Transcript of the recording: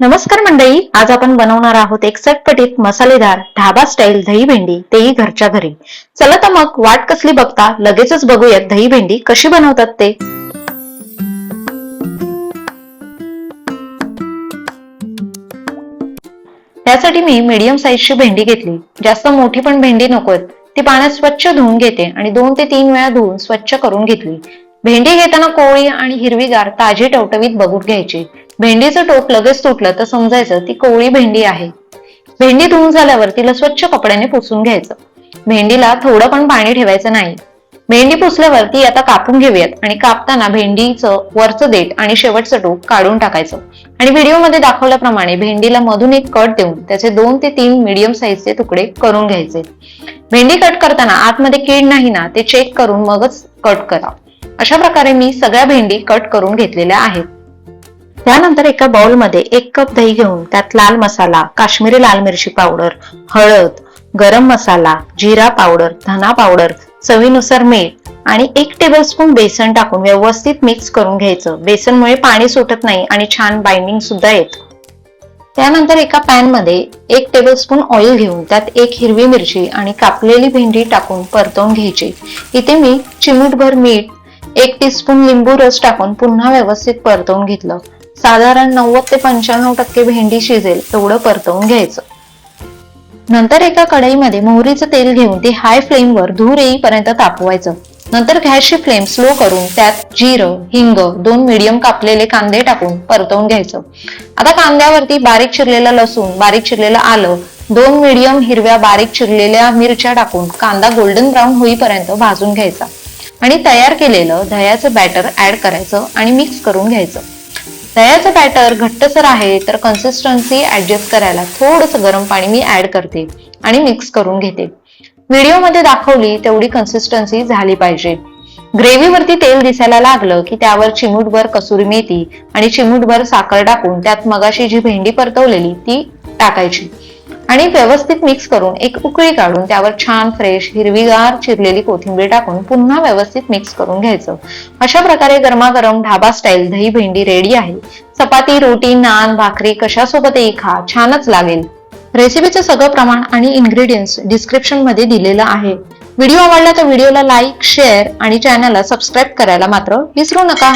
नमस्कार मंडळी, आज आपण बनवणार आहोत एक चटपटीत मसालेदार ढाबा स्टाईल दही भेंडी, तेही घरच्या घरी. चला तर मग वाट कसली बघता, लगेचच बघूयात दही भेंडी कशी बनवतात ते. त्यासाठी मी मीडियम साईजची भेंडी घेतली. जास्त मोठी पण भेंडी नकोय. ती पाण्यात स्वच्छ धुवून घेते आणि 2 ते 3 वेळा धुवून स्वच्छ करून घेतली. भेंडी घेताना कोवळी आणि हिरवीगार ताजी टवटवीत बघून घ्यायची. भेंडीचं टोक लगेच तुटलं तर समजायचं ती कोवळी भेंडी आहे. भेंडी धुवून झाल्यावर तिला स्वच्छ कपड्याने पुसून घ्यायचं. भेंडीला थोडं पण पाणी ठेवायचं नाही. भेंडी पुसल्यावर ती आता कापून घेऊयात आणि कापताना भेंडीचं वरचं देठ आणि शेवटचं टोक काढून टाकायचं आणि व्हिडिओमध्ये दाखवल्याप्रमाणे भेंडीला मधून एक कट देऊन त्याचे 2 ते 3 मीडियम साईजचे तुकडे करून घ्यायचे. भेंडी कट करताना आतमध्ये कीड नाही ना ते चेक करून मगच कट करा. अशा प्रकारे मी सगळ्या भेंडी कट करून घेतलेल्या आहेत. त्यानंतर एका बाउलमध्ये 1 कप दही घेऊन त्यात लाल मसाला, काश्मीरी लाल मिरची पावडर, हळद, गरम मसाला, जिरा पावडर, धना पावडर, चवीनुसार मीठ आणि 1 टेबलस्पून बेसन टाकून व्यवस्थित मिक्स करून घ्यायचं. बेसनमुळे पाणी सुटत नाही आणि छान बाइंडिंग सुद्धा येतं. त्यानंतर एका पॅन मध्ये 1 टेबलस्पून ऑइल घेऊन त्यात 1 हिरवी मिरची आणि कापलेली भेंडी टाकून परतवून घ्यायची. इथे मी चिमूटभर मीठ, 1 टीस्पून लिंबू रस टाकून पुन्हा व्यवस्थित परतवून घेतलं. साधारण 90 ते 95% भेंडी शिजेल एवढं परतवून घ्यायचं. नंतर एका कढईमध्ये मोहरीचं तेल घेऊन ते हाय फ्लेमवर धूर येईपर्यंत तापवायचं. नंतर गॅसची फ्लेम स्लो करून त्यात जिरं, हिंग, 2 मीडियम कापलेले कांदे टाकून परतवून घ्यायचं. आता कांद्यावरती बारीक चिरलेलं लसूण, बारीक चिरलेलं आलं, 2 मीडियम हिरव्या बारीक चिरलेल्या मिरच्या टाकून कांदा गोल्डन ब्राऊन होईपर्यंत भाजून घ्यायचा आणि तयार केलेलं दह्याचं बॅटर ऍड करायचं आणि मिक्स करून घ्यायचं. दह्याचं बॅटर घट्टसर आहे तर कन्सिस्टन्सी ऍडजस्ट करायला थोडंसं गरम पाणी मी ऍड करते आणि मिक्स करून घेते. व्हिडिओमध्ये दाखवली तेवढी कन्सिस्टन्सी झाली पाहिजे. ग्रेव्हीवरती तेल दिसायला लागलं की त्यावर चिमूटभर कसुरी मेथी आणि चिमूटभर साखर टाकून त्यात मगाशी जी भेंडी परतवलेली ती टाकायची आणि व्यवस्थित मिक्स करून 1 उकळी काढून त्यावर छान फ्रेश हिरवीगार चिरलेली कोथिंबीर टाकून पुन्हा व्यवस्थित मिक्स करून घ्यायचं. अशा प्रकारे गरमागरम ढाबा स्टाईल दही भेंडी रेडी आहे. चपाती, रोटी, नान, भाकरी कशासोबतही खा, छानच लागेल. रेसिपीचं सगळं प्रमाण आणि इन्ग्रेडियंट्स डिस्क्रिप्शन मध्ये दिलेलं आहे. व्हिडिओ आवडला तर व्हिडिओला लाईक, शेअर आणि चॅनलला सबस्क्राईब करायला मात्र विसरू नका.